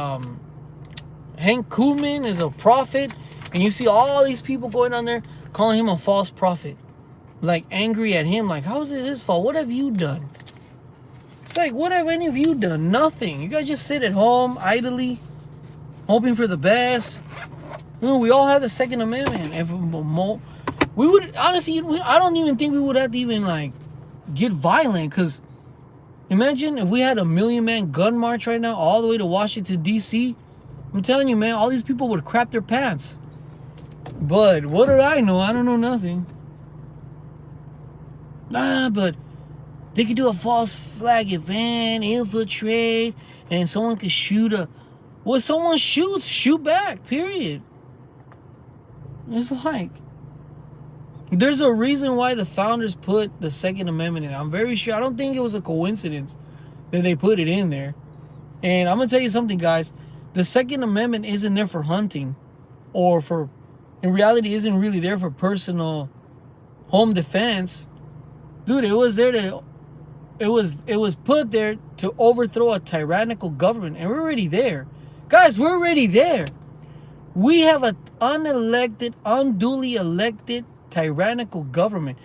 Hank Kuhlman is a prophet, and you see all these people going on there calling him a false prophet, like angry at him, like, how is it his fault? What have you done? It's like, what have any of you done? Nothing. You guys just sit at home idly, hoping for the best. You know, we all have the Second Amendment. If we would honestly, I don't even think we would have to even like get violent. Cause imagine if we had a 1,000,000-man gun march right now, all the way to Washington D.C. I'm telling you, man, all these people would crap their pants. But what did I know? I don't know nothing. But they could do a false flag event, infiltrate, and someone could shoot well, someone shoots, shoot back, period. It's like, there's a reason why the founders put the Second Amendment in. I'm very sure. I don't think it was a coincidence that they put it in there. And I'm going to tell you something, guys. The Second Amendment isn't there for hunting or for, in reality, isn't really there for personal home defense. Dude, it was there to, it was put there to overthrow a tyrannical government. And we're already there. Guys, we're already there. We have an unelected, unduly elected, tyrannical government.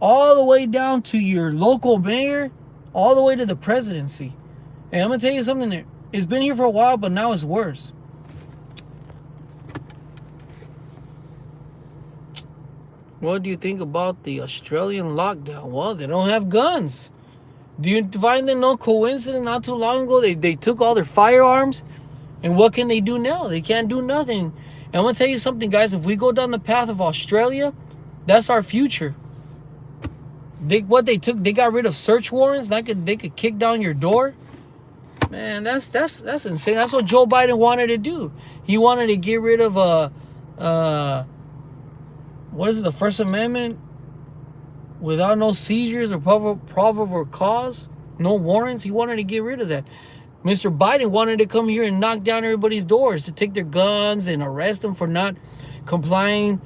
All the way down to your local mayor, all the way to the presidency. And I'm going to tell you something there. It's been here for a while, but now it's worse. What do you think about the Australian lockdown? Well, they don't have guns. Do you find it no coincidence not too long ago they took all their firearms? And what can they do now? They can't do nothing. And I'm going to tell you something, guys. If we go down the path of Australia, that's our future. They got rid of search warrants. They could kick down your door. Man, that's insane. That's what Joe Biden wanted to do. He wanted to get rid of what is it, the First Amendment? Without no seizures or probable cause, no warrants. He wanted to get rid of that. Mr. Biden wanted to come here and knock down everybody's doors, to take their guns and arrest them for not complying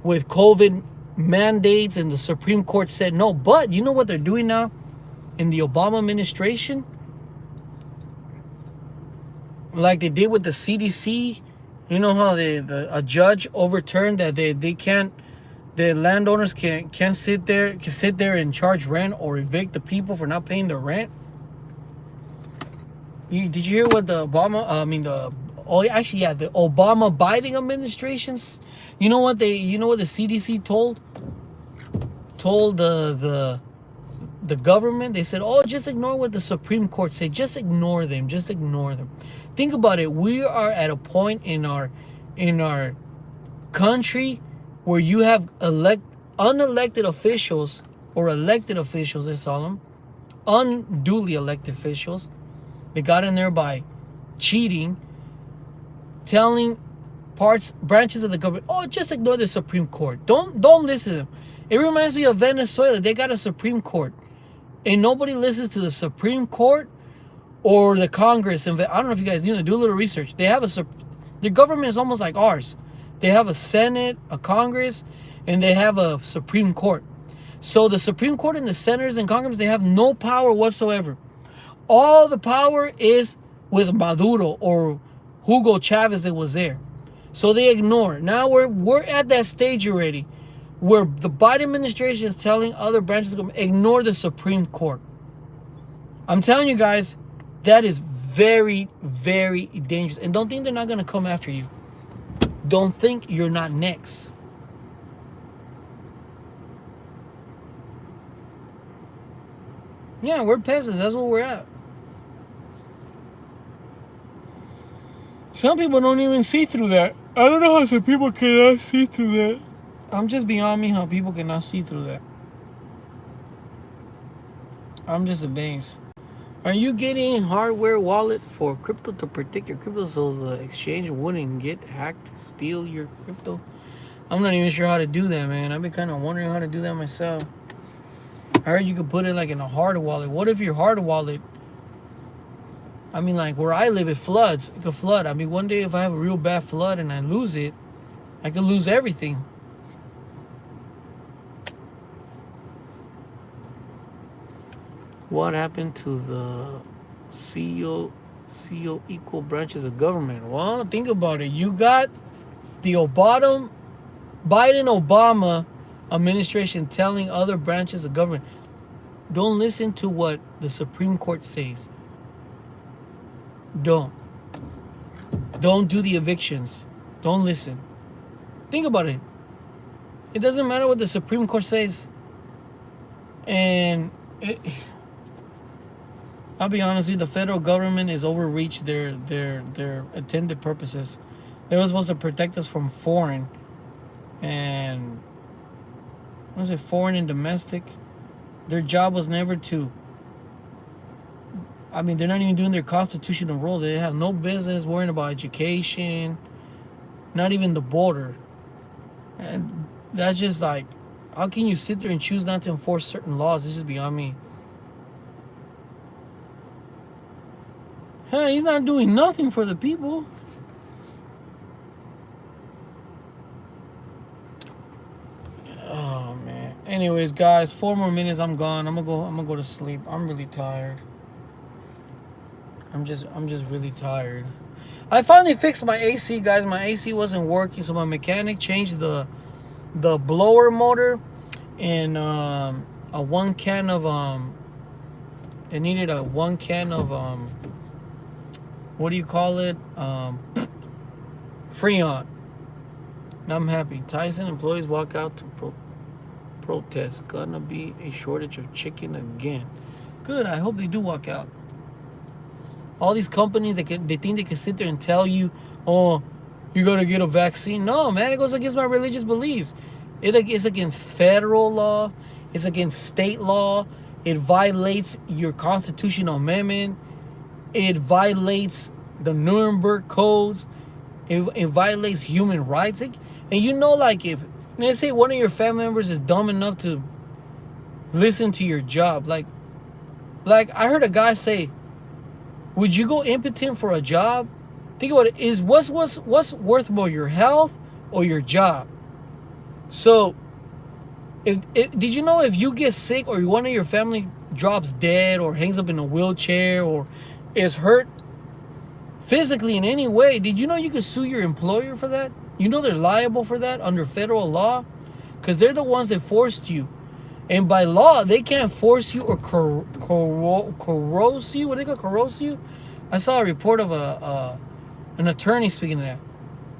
with COVID mandates, and the Supreme Court said no. But you know what they're doing now in the Obama administration? Like they did with the CDC. You know how a judge overturned that the landowners can't sit there and charge rent or evict the people for not paying their rent. Did you hear what the Obama Biden administrations? You know what the CDC told the government? They said, "Oh, just ignore what the Supreme Court said. Just ignore them. Just ignore them." Think about it. We are at a point in our country where you have unelected officials, or elected officials, they call them, unduly elected officials. They got in there by cheating, telling branches of the government, "Oh, just ignore the Supreme Court. Don't listen to them." It reminds me of Venezuela. They got a Supreme Court, and nobody listens to the Supreme Court or the Congress. And I don't know if you guys knew. Do a little research. They have their government is almost like ours. They have a Senate, a Congress, and they have a Supreme Court. So the Supreme Court and the senators and Congress, they have no power whatsoever. All the power is with Maduro or Hugo Chavez that was there. So they ignore. Now we're at that stage already where the Biden administration is telling other branches of government, ignore the Supreme Court. I'm telling you guys, that is very, very dangerous. And don't think they're not going to come after you. Don't think you're not next. Yeah, we're peasants. That's what we're at. Some people don't even see through that. I don't know how some people cannot see through that. I'm just beyond me how people cannot see through that. I'm just amazed. Are you getting hardware wallet for crypto to protect your crypto so the exchange wouldn't get hacked, steal your crypto? I'm not even sure how to do that, man. I've been kind of wondering how to do that myself. I heard you could put it like in a hard wallet. What if your hard wallet, I mean, like where I live, it floods. It could flood. I mean, one day if I have a real bad flood and I lose it, I could lose everything. What happened to the CEO equal branches of government? Well, think about it. You got the Biden-Obama administration telling other branches of government, Don't listen to what the Supreme Court says. Don't. Don't do the evictions. Don't listen. Think about it. It doesn't matter what the Supreme Court says. And I'll be honest with you, the federal government has overreached their intended purposes. They were supposed to protect us from foreign and foreign and domestic. Their job was never to. I mean, they're not even doing their constitutional role. They have no business worrying about education, not even the border. And that's just like, how can you sit there and choose not to enforce certain laws? It's just beyond me. Hey, he's not doing nothing for the people. Oh man. Anyways, guys, 4 more minutes. I'm gone. I'm gonna go to sleep. I'm really tired. I'm just really tired. I finally fixed my AC, guys. My AC wasn't working, so my mechanic changed the blower motor and a 1 can of it needed a 1 can of what do you call it? Freon. Now I'm happy. Tyson employees walk out to protest. Gonna be a shortage of chicken again. Good. I hope they do walk out. All these companies, they think they can sit there and tell you, oh, you gotta get a vaccine. No, man, it goes against my religious beliefs. It's against federal law. It's against state law. It violates your constitutional amendment. It violates the Nuremberg codes. It violates human rights. And you know, like, if, let's say one of your family members is dumb enough to listen to your job. Like I heard a guy say, would you go impotent for a job? Think about it. Is what's worth more, your health or your job? So, did you know if you get sick or one of your family drops dead or hangs up in a wheelchair or is hurt physically in any way, did you know you could sue your employer for that? You know they're liable for that under federal law? Because they're the ones that forced you. And by law, they can't force you or coerce you. What do they call coerce you? I saw a report of an attorney speaking of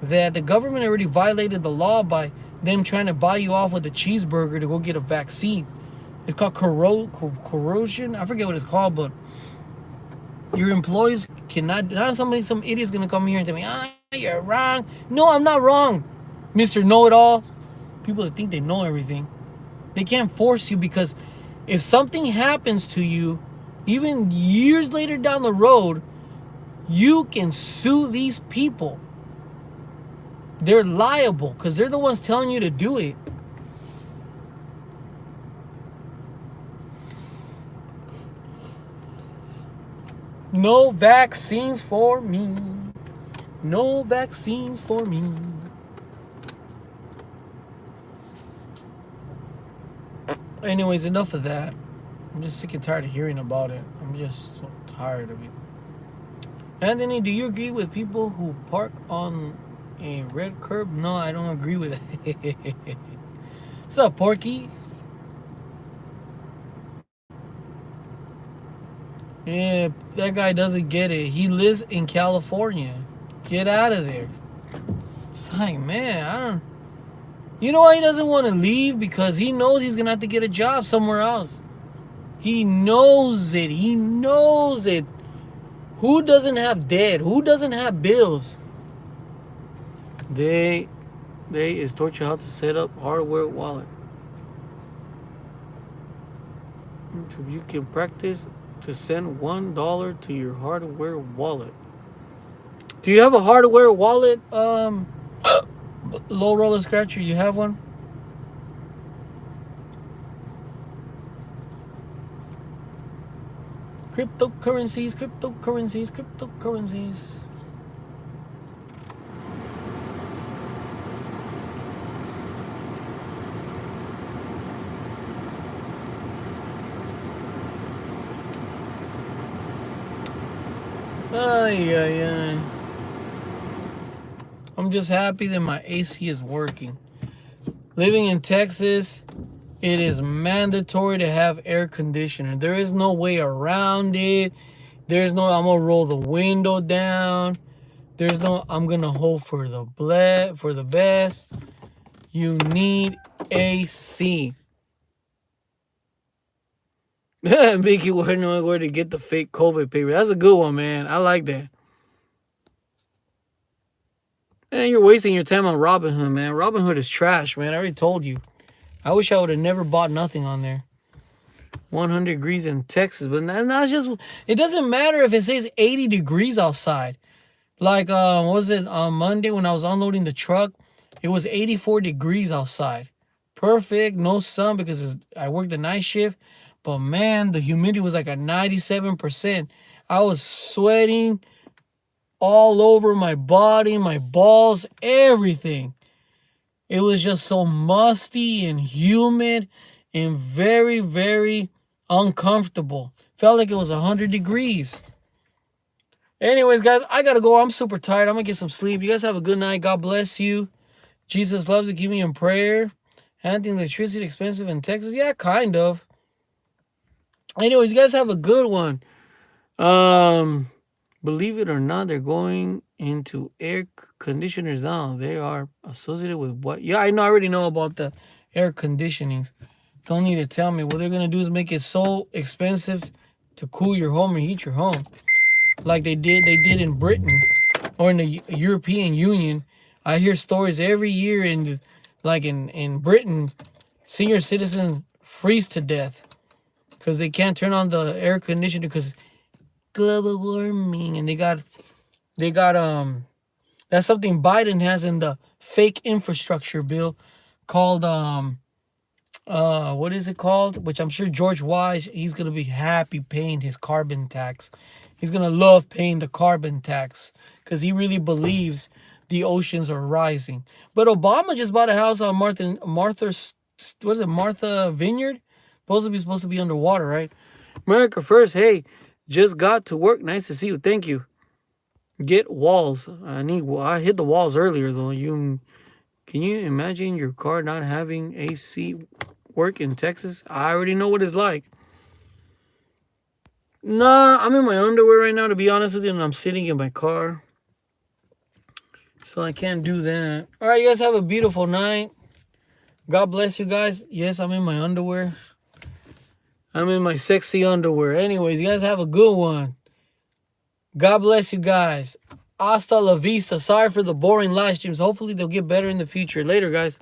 that the government already violated the law by them trying to buy you off with a cheeseburger to go get a vaccine. It's called corrosion. I forget what it's called, but your employees cannot. Not some idiot's gonna come here and tell me, you're wrong. No, I'm not wrong, Mr. Know-it-all. People that think they know everything. They can't force you, because if something happens to you, even years later down the road, you can sue these people. They're liable because they're the ones telling you to do it. No vaccines for me. No vaccines for me. Anyways, enough of that. I'm just sick and tired of hearing about it. I'm just so tired of it. Anthony, do you agree with people who park on a red curb? No, I don't agree with it. What's up, Porky? Yeah, that guy doesn't get it. He lives in California. Get out of there. It's like, man, I don't... You know why he doesn't want to leave? Because he knows he's going to have to get a job somewhere else. He knows it. He knows it. Who doesn't have debt? Who doesn't have bills? They is taught you how to set up hardware wallet. So you can practice to send $1 to your hardware wallet. Do you have a hardware wallet? Low roller scratcher, you have one? Cryptocurrencies. Ay. I'm just happy that my AC is working. Living in Texas, It is mandatory to have air conditioner. There is no way around it. There's no I'm gonna roll the window down. There's no I'm gonna hope for the best. You need AC. Mickey, where to get the fake COVID paper. That's a good one, man. I like that. Man, you're wasting your time on Robinhood, man. Robinhood is trash, man. I already told you. I wish I would have never bought nothing on there. 100 degrees in Texas, but not just. It doesn't matter if it says 80 degrees outside. Like, was it on Monday when I was unloading the truck? It was 84 degrees outside. Perfect, no sun because I worked the night shift. But man, the humidity was like at 97%. I was sweating all over my body, my balls, everything. It was just so musty and humid and very, very uncomfortable. Felt like it was 100 degrees. Anyways, guys, I got to go. I'm super tired. I'm going to get some sleep. You guys have a good night. God bless you. Jesus loves to keep me in prayer. Anything electricity expensive in Texas? Yeah, kind of. Anyways, you guys have a good one. Believe it or not, they're going into air conditioners now. They are associated with what? Yeah, I know. I already know about the air conditionings. Don't need to tell me. What they're gonna do is make it so expensive to cool your home and heat your home, like they did in Britain or in the European Union. I hear stories every year in Britain, senior citizens freeze to death because they can't turn on the air conditioner because global warming, and they got that's something Biden has in the fake infrastructure bill called what is it called? Which I'm sure George Wise, he's gonna be happy paying his carbon tax. He's gonna love paying the carbon tax because he really believes the oceans are rising. But Obama just bought a house on Martha Vineyard? Supposed to be underwater, right? America first. Hey, just got to work. Nice to see you. Thank you. Get walls. I hit the walls earlier though. Can you imagine your car not having AC work in Texas? I already know what it's like. Nah, I'm in my underwear right now, to be honest with you, and I'm sitting in my car. So I can't do that. All right, you guys have a beautiful night. God bless you guys. Yes, I'm in my underwear. I'm in my sexy underwear. Anyways, you guys have a good one. God bless you guys. Hasta la vista. Sorry for the boring live streams. Hopefully they'll get better in the future. Later, guys.